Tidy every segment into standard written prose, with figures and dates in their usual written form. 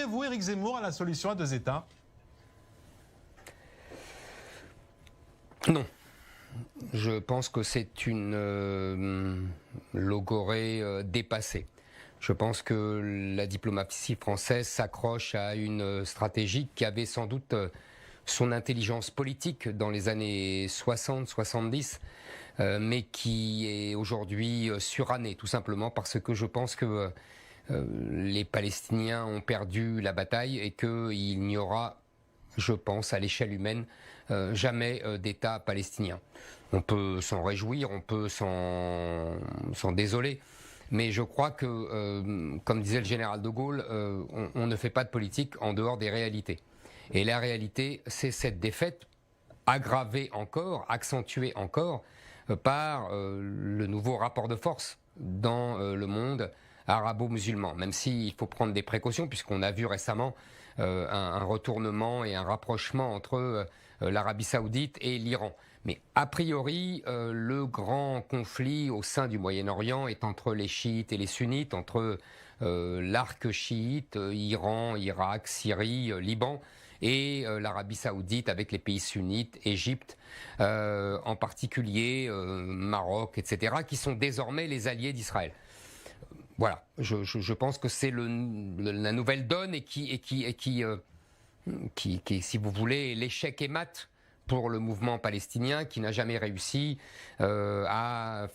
Croyez-vous, Éric Zemmour, à la solution à deux États? Non. Je pense que c'est une logorrhée dépassée. Je pense que la diplomatie française s'accroche à une stratégie qui avait sans doute son intelligence politique dans les années 60-70, mais qui est aujourd'hui surannée, tout simplement parce que je pense que les Palestiniens ont perdu la bataille et qu'il n'y aura, je pense, à l'échelle humaine, jamais d'État palestinien. On peut s'en réjouir, on peut s'en désoler, mais je crois que, comme disait le général de Gaulle, on ne fait pas de politique en dehors des réalités. Et la réalité, c'est cette défaite aggravée encore, accentuée encore, par le nouveau rapport de force dans le monde arabo-musulman, même s'il faut prendre des précautions, puisqu'on a vu récemment un retournement et un rapprochement entre l'Arabie Saoudite et l'Iran. Mais a priori, le grand conflit au sein du Moyen-Orient est entre les chiites et les sunnites, entre l'arc chiite, Iran, Irak, Syrie, Liban, et l'Arabie Saoudite avec les pays sunnites, Égypte en particulier, Maroc, etc., qui sont désormais les alliés d'Israël. Voilà, je pense que c'est la nouvelle donne et qui, si vous voulez, l'échec est mat pour le mouvement palestinien qui n'a jamais réussi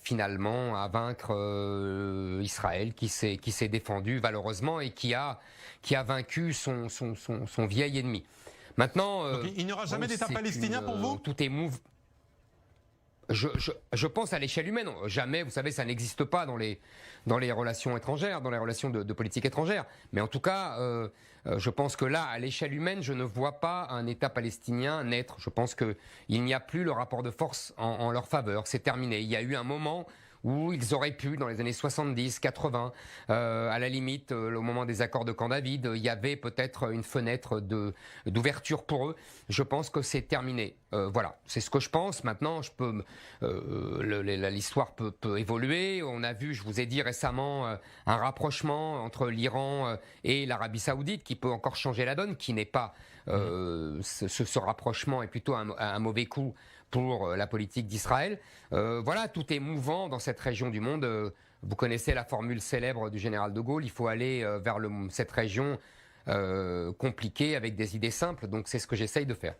finalement à vaincre Israël, qui s'est défendu valeureusement et qui a vaincu son vieil ennemi. Maintenant, donc, il n'y aura jamais d'État palestinien pour vous? Tout est move. Je pense à l'échelle humaine. Jamais, vous savez, ça n'existe pas dans les relations étrangères, dans les relations de politique étrangère. Mais en tout cas, je pense que là, à l'échelle humaine, je ne vois pas un État palestinien naître. Je pense qu'il n'y a plus le rapport de force en leur faveur. C'est terminé. Il y a eu un moment où ils auraient pu, dans les années 70, 80, à la limite, au moment des accords de Camp David, il y avait peut-être une fenêtre d'ouverture pour eux. Je pense que c'est terminé. Voilà, c'est ce que je pense. Maintenant, l'histoire peut évoluer. On a vu, je vous ai dit récemment, un rapprochement entre l'Iran et l'Arabie Saoudite qui peut encore changer la donne, qui n'est pas ce rapprochement est plutôt un mauvais coup pour la politique d'Israël. Voilà, tout est mouvant dans cette région du monde. Vous connaissez la formule célèbre du général de Gaulle, il faut aller vers cette région compliquée avec des idées simples. Donc c'est ce que j'essaye de faire.